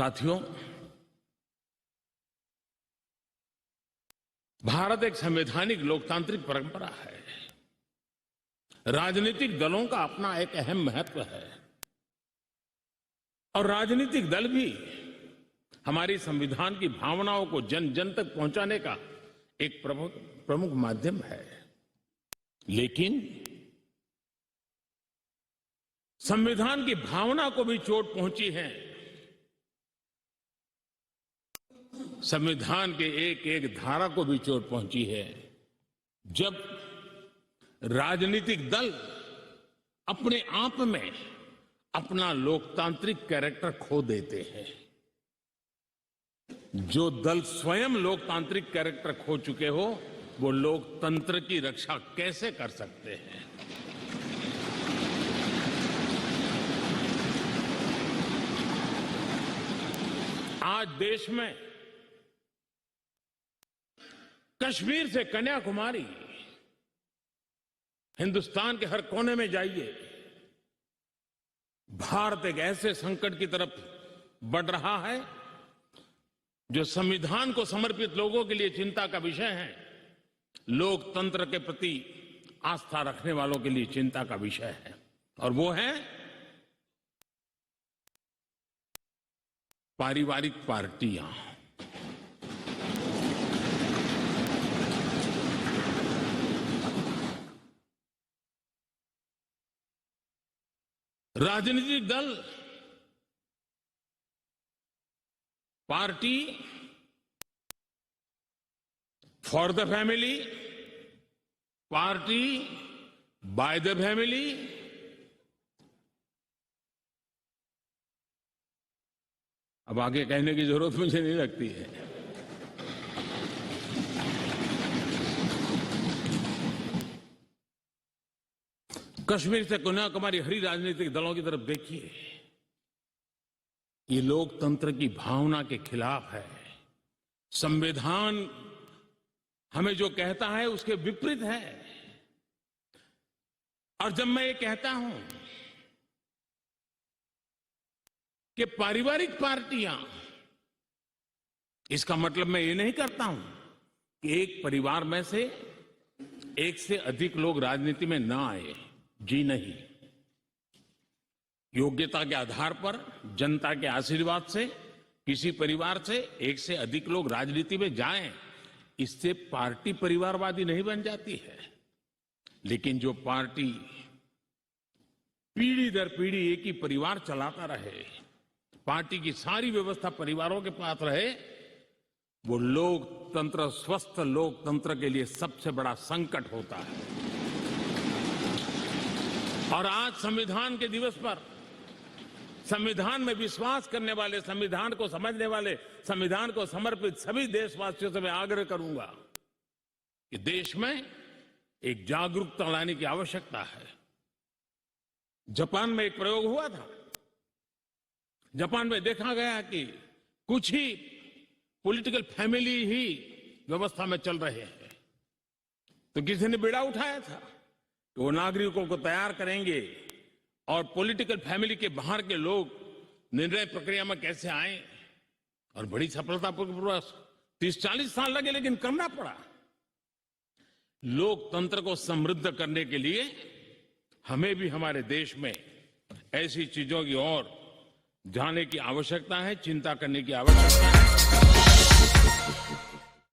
साथियों, भारत एक संवैधानिक लोकतांत्रिक परंपरा है। राजनीतिक दलों का अपना एक अहम महत्व है और राजनीतिक दल भी हमारी संविधान की भावनाओं को जन जन तक पहुंचाने का एक प्रमुख माध्यम है। लेकिन संविधान की भावना को भी चोट पहुंची है। संविधान के एक एक धारा को भी चोट पहुंची है जब राजनीतिक दल अपने आप में अपना लोकतांत्रिक कैरेक्टर खो देते हैं। जो दल स्वयं लोकतांत्रिक कैरेक्टर खो चुके हो, वो लोकतंत्र की रक्षा कैसे कर सकते हैं? आज देश में कश्मीर से कन्याकुमारी, हिंदुस्तान के हर कोने में जाइए, भारत एक ऐसे संकट की तरफ बढ़ रहा है जो संविधान को समर्पित लोगों के लिए चिंता का विषय है, लोकतंत्र के प्रति आस्था रखने वालों के लिए चिंता का विषय है, और वो है पारिवारिक पार्टियां। राजनीतिक दल, party for the family, party by the family, अब आगे कहने की जरूरत मुझे नहीं लगती है। कश्मीर से कन्याकुमारी हरी राजनीतिक दलों की तरफ देखिए, ये लोकतंत्र की भावना के खिलाफ है। संविधान हमें जो कहता है उसके विपरीत है। और जब मैं ये कहता हूं कि पारिवारिक पार्टियां, इसका मतलब मैं ये नहीं करता हूं कि एक परिवार में से एक से अधिक लोग राजनीति में ना आए। जी नहीं, योग्यता के आधार पर, जनता के आशीर्वाद से किसी परिवार से एक से अधिक लोग राजनीति में जाएं, इससे पार्टी परिवारवादी नहीं बन जाती है। लेकिन जो पार्टी पीढ़ी दर पीढ़ी एक ही परिवार चलाता रहे, पार्टी की सारी व्यवस्था परिवारों के पास रहे, वो लोकतंत्र, स्वस्थ लोकतंत्र के लिए सबसे बड़ा संकट होता है। और आज संविधान के दिवस पर संविधान में विश्वास करने वाले, संविधान को समझने वाले, संविधान को समर्पित सभी देशवासियों से मैं आग्रह करूंगा कि देश में एक जागरूकता लाने की आवश्यकता है। जापान में एक प्रयोग हुआ था। जापान में देखा गया कि कुछ ही पॉलिटिकल फैमिली ही व्यवस्था में चल रहे हैं, तो किसी ने बीड़ा उठाया था कि वो नागरिकों को तैयार करेंगे और पॉलिटिकल फैमिली के बाहर के लोग निर्णय प्रक्रिया में कैसे आए। और बड़ी सफलतापूर्वक 30-40 साल लगे, लेकिन करना पड़ा। लोकतंत्र को समृद्ध करने के लिए हमें भी हमारे देश में ऐसी चीजों की ओर जाने की आवश्यकता है, चिंता करने की आवश्यकता है।